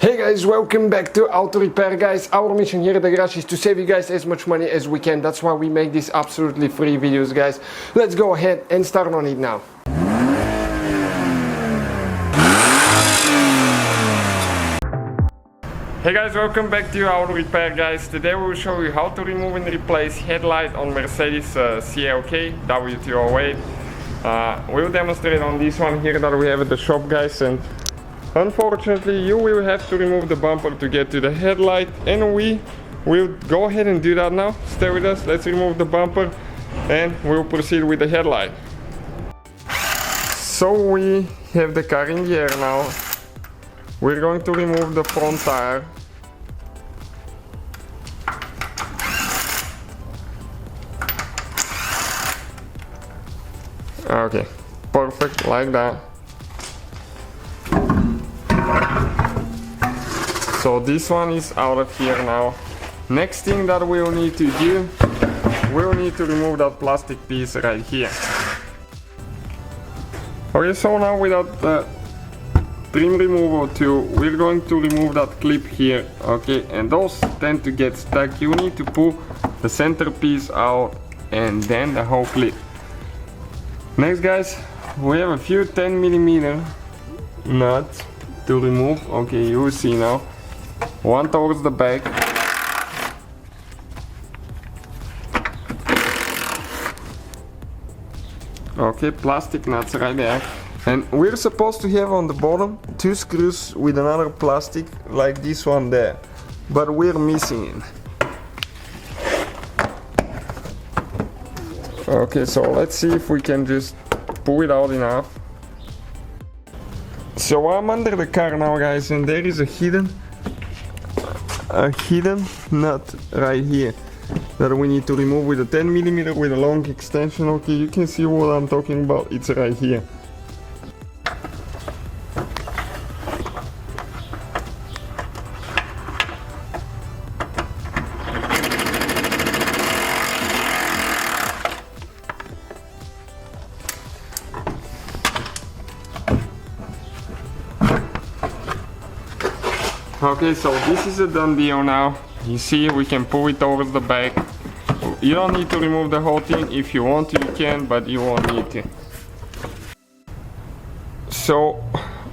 Hey guys, welcome back to Auto Repair guys. Our mission here at the garage is to save you guys as much money as we can. That's why we make these absolutely free videos guys. Let's go ahead and start on it now. Hey guys, welcome back to Auto Repair guys. Today we will show you how to remove and replace headlight on Mercedes CLK W208. We'll demonstrate on this one here that we have at the shop guys, and unfortunately you will have to remove the bumper to get to the headlight, and we will go ahead and do that now. Stay with us, let's remove the bumper and we'll proceed with the headlight. So we have the car in the air now. We're going to remove the front tire. Okay, perfect, like that. So this one is out of here now. Next thing that we'll need to do, we'll need to remove that plastic piece right here. Okay, so now with that trim removal tool, we're going to remove that clip here, okay, and those tend to get stuck. You need to pull the center piece out and then the whole clip. Next guys, we have a few 10mm nuts to remove. Okay, you will see now. One towards the back. Okay, plastic nuts right there. And we're supposed to have on the bottom two screws with another plastic like this one there, but we're missing it. Okay, so let's see if we can just pull it out enough. So I'm under the car now guys, and there is a hidden nut right here that we need to remove with a 10mm with a long extension. Okay, you can see what I'm talking about, it's right here. Okay, so this is a done deal now. You see, we can pull it towards the back. You don't need to remove the whole thing. If you want to, you can, but you won't need to. So,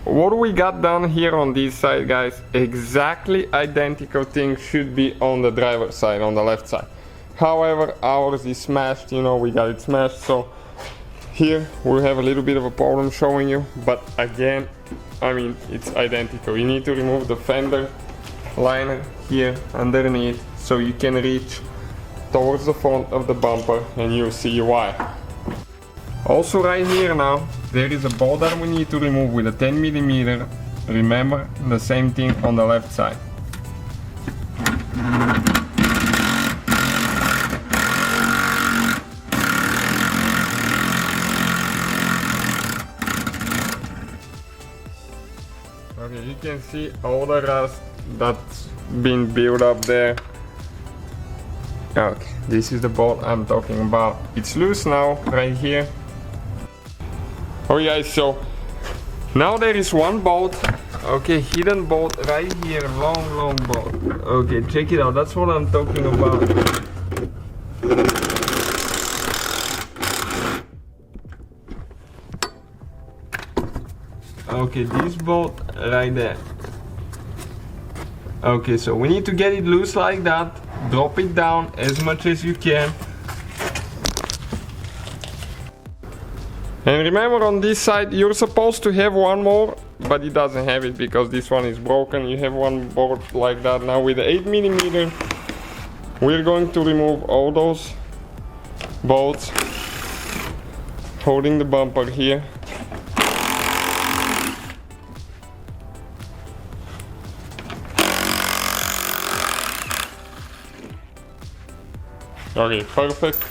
what we got done here on this side, guys, exactly identical thing should be on the driver's side, on the left side. However, ours is smashed, you know, we got it smashed, so here we have a little bit of a problem showing you, but again, I mean, it's identical. You need to remove the fender liner here underneath so you can reach towards the front of the bumper, and you'll see why. Also right here now, there is a bolt that we need to remove with a 10mm. Remember, the same thing on the left side. Okay, you can see all the rust that's been built up there. Okay, this is the bolt I'm talking about. It's loose now, right here. Okay, so now there is one bolt. Okay, hidden bolt right here, long bolt. Okay, check it out, that's what I'm talking about. Okay, this bolt right there. Okay, so we need to get it loose like that. Drop it down as much as you can. And remember, on this side you're supposed to have one more, but it doesn't have it because this one is broken. You have one bolt like that. Now with the 8mm, we're going to remove all those bolts holding the bumper here. Okay, perfect.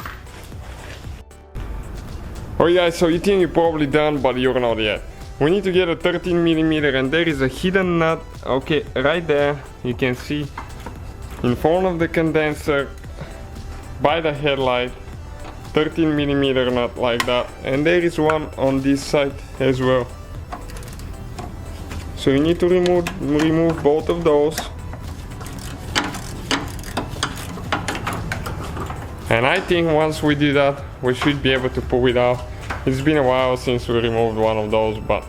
Oh guys, so you think you're probably done, but you're not yet. We need to get a 13mm, and there is a hidden nut, okay, right there. You can see in front of the condenser by the headlight. 13mm nut like that, and there is one on this side as well. So you need to remove both of those. And I think once we do that, we should be able to pull it out. It's been a while since we removed one of those, but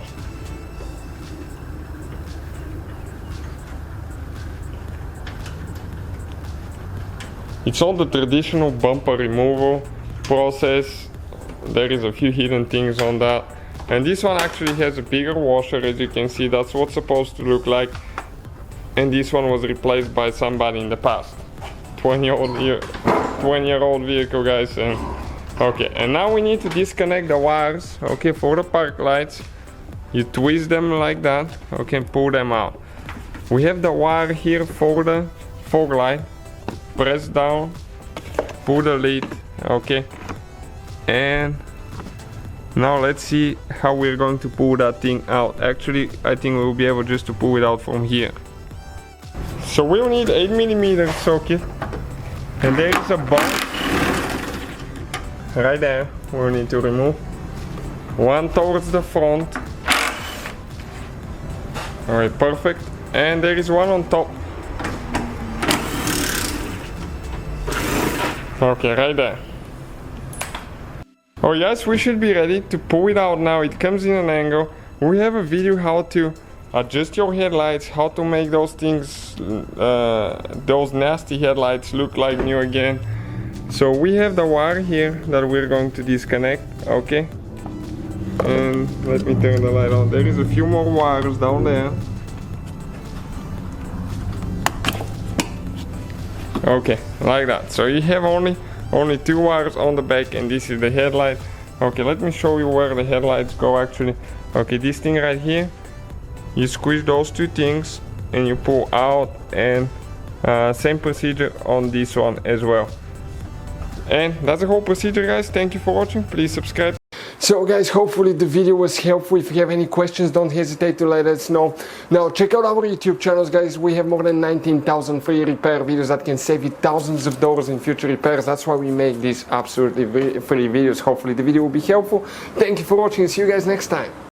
it's all the traditional bumper removal process. There is a few hidden things on that. And this one actually has a bigger washer, as you can see. That's what's supposed to look like. And this one was replaced by somebody in the past. 20-year-old vehicle, guys. And okay, and now we need to disconnect the wires, okay, for the park lights. You twist them like that, okay, and pull them out. We have the wire here for the fog light. Press down, pull the lid, okay, and now let's see how we're going to pull that thing out. Actually, I think we'll be able just to pull it out from here. So we'll need 8mm socket, and there is a bolt right there we'll need to remove. One towards the front. Alright, perfect. And there is one on top. Okay, right there. Oh yes, we should be ready to pull it out now. It comes in an angle. We have a video how to adjust your headlights, how to make those things, those nasty headlights look like new again. So we have the wire here that we're going to disconnect, okay? And let me turn the light on. There is a few more wires down there. Okay, like that. So you have only 2 wires on the back, and this is the headlight. Okay, let me show you where the headlights go actually. Okay, this thing right here, you squeeze those 2 things and you pull out, and same procedure on this one as well. And that's the whole procedure, guys. Thank you for watching. Please subscribe. So guys, hopefully the video was helpful. If you have any questions, don't hesitate to let us know. Now check out our YouTube channels, guys. We have more than 19,000 free repair videos that can save you thousands of dollars in future repairs. That's why we make these absolutely free videos. Hopefully the video will be helpful. Thank you for watching. See you guys next time.